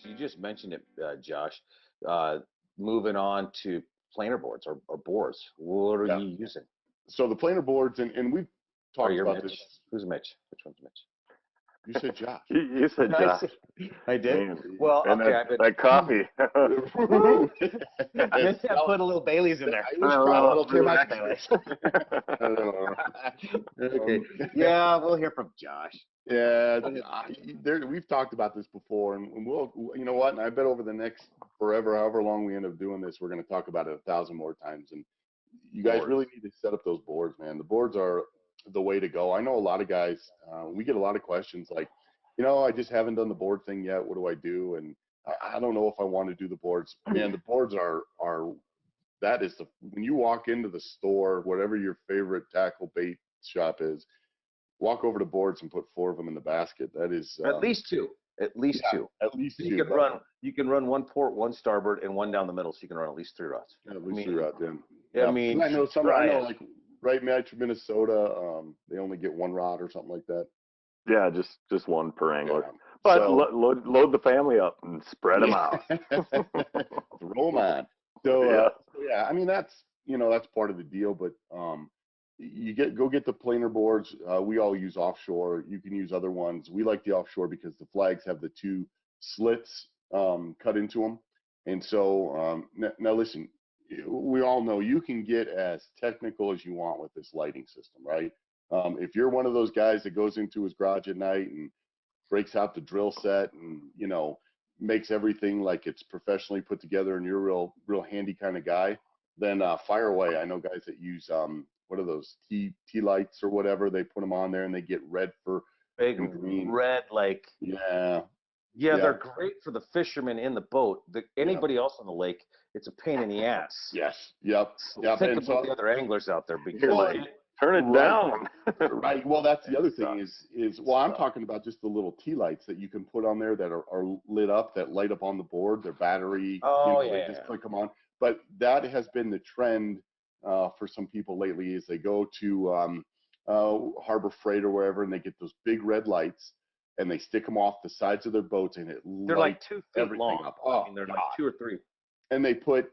you just mentioned it, Josh. Uh, Moving on to planer boards or boards. What are Yeah. you using? So the planer boards, and we've Or talked you're about Mitch? this. Who's Mitch? Which one's Mitch? You said Josh. You said I Josh. said- I did. Man. Well, And okay. that coffee. Mitch, I put a little Bailey's in there. I was trying A little too much extra. Bailey's. Okay. Yeah, we'll hear from Josh. Yeah, we've talked about this before, and we'll, you know what? And I bet over the next forever, however long we end up doing this, we're going to talk about it 1,000 more times. And you guys really need to set up those boards, man. The boards are the way to go. I know a lot of guys. We get a lot of questions like, I just haven't done the board thing yet. What do I do? And I don't know if I want to do the boards. Man, the boards are that is when you walk into the store, whatever your favorite tackle bait shop is, walk over to boards and put 4 of them in the basket. That is At least 2. At least 2. At least you 2. You can run 1 port, 1 starboard, and 1 down the middle, so you can run at least 3 rods. Yeah, at least 3 rods. Yeah. I I mean, know like right, Minnesota, they only get 1 rod or something like that. Yeah, just 1 per angler. Yeah. But load the family up and spread them out. Throw them on. So yeah, I mean that's part of the deal. But go get the planer boards. We all use offshore. You can use other ones. We like the offshore because the flags have the 2 slits cut into them. And so now listen, we all know you can get as technical as you want with this lighting system, right? If you're one of those guys that goes into his garage at night and breaks out the drill set and makes everything like it's professionally put together and you're a real handy kind of guy, then fire away. I know guys that use what are those T lights or whatever, they put them on there and they get red for big green. Red, like yeah, they're great for the fishermen in the boat. Anybody else on the lake, it's a pain in the ass. Yes. Yep. Think about the other anglers out there because turn it down. Right. Well, that's the other thing is I'm talking about just the little T lights that you can put on there that are lit up, that light up on the board, their battery. They just click them on. But that has been the trend for some people lately is they go to Harbor Freight or wherever and they get those big red lights and they stick them off the sides of their boats and they're like 2 feet long. Up. I mean, they're like 2 or 3. And they put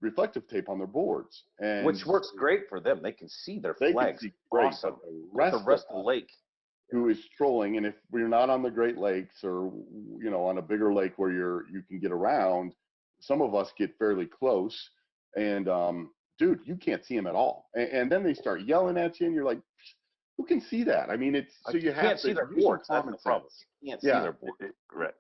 reflective tape on their boards, and which works great for them. They can see their flags. Can see great, awesome. The rest of the lake, who is trolling, and if we're not on the Great Lakes or on a bigger lake where you can get around, some of us get fairly close, and dude, you can't see them at all. And then they start yelling at you, and you're like, who can see that? I mean, it's so you have to see their boards. That's the problem. You can't see their boards. Right.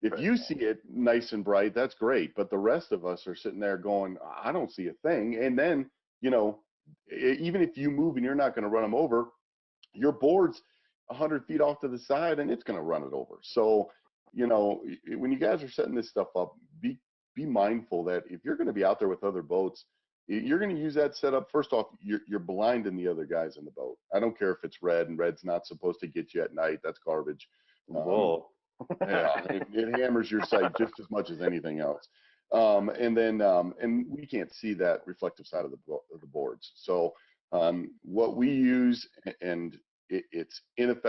If you see it nice and bright, that's great. But the rest of us are sitting there going, I don't see a thing. And then, even if you move and you're not going to run them over, your board's 100 feet off to the side and it's going to run it over. So, when you guys are setting this stuff up, be mindful that if you're going to be out there with other boats, you're going to use that setup. First off, you're blinding the other guys in the boat. I don't care if it's red and red's not supposed to get you at night. That's garbage. Whoa. Yeah, it hammers your sight just as much as anything else. And we can't see that reflective side of the boards. So what we use, and it's it's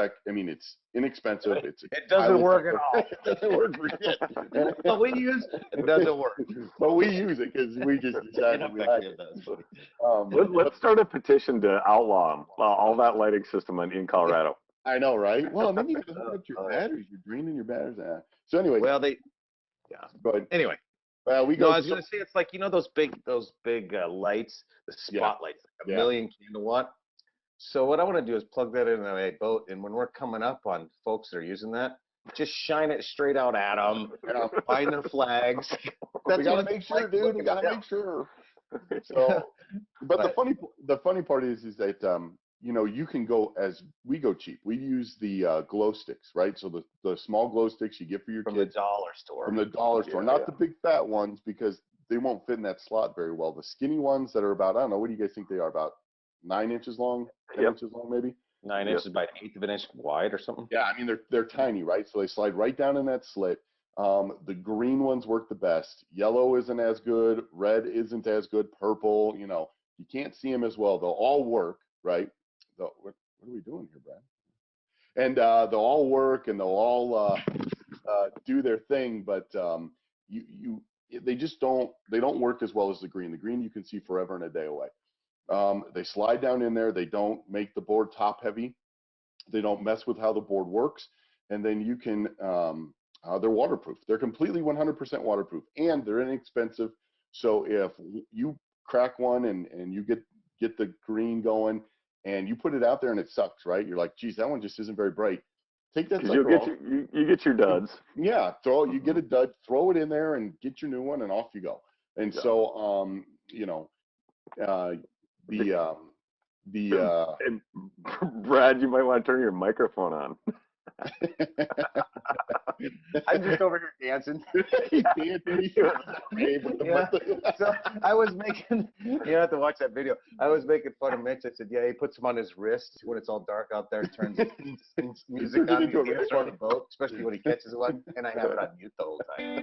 inexpensive. It doesn't work at all. It doesn't work for shit. But we use it doesn't work. But we use it because we just decided we like it. Let's start a petition to outlaw all that lighting system in Colorado. I know, right? Well, then you got to hook up your batteries. You're draining your batteries. So anyway. Well, But anyway. Well, we No, go. I was going to say it's like those big lights, the spotlights, like a million kilowatt. So what I want to do is plug that into my boat, and when we're coming up on folks that are using that, just shine it straight out at them, find their flags. We gotta make sure, dude. We gotta make sure. So, but the funny part is that you can go as we go cheap. We use the glow sticks, right? So the small glow sticks you get for your from kids the dollar store. From the dollar store, not the big fat ones because they won't fit in that slot very well. The skinny ones that are about, I don't know, what do you guys think they are? About 9 inches long, 10 inches long, maybe. 9 inches by 1/8 of an inch wide or something. Yeah, I mean they're tiny, right? So they slide right down in that slit. The green ones work the best. Yellow isn't as good. Red isn't as good. Purple, you can't see them as well. They'll all work, right? What are we doing here, Brad? And they'll all work, and they'll all do their thing, but they just don't work as well as the green. The green you can see forever and a day away. They slide down in there. They don't make the board top heavy. They don't mess with how the board works. And then you can, they're waterproof. They're completely 100% waterproof, and they're inexpensive. So if you crack one and you get the green going and you put it out there and it sucks, right? You're like, geez, that one just isn't very bright. Take that sucker off. You get your duds. Yeah, you get a dud, throw it in there and get your new one, and off you go. And so, you know, and Brad, you might want to turn your microphone on. I'm just over here dancing. Yeah. So I was making, you have to watch that video. I was making fun of Mitch. I said, yeah, he puts them on his wrist when it's all dark out there, turns music on, he gets on the boat, especially when he catches one, and I have it on mute the whole time.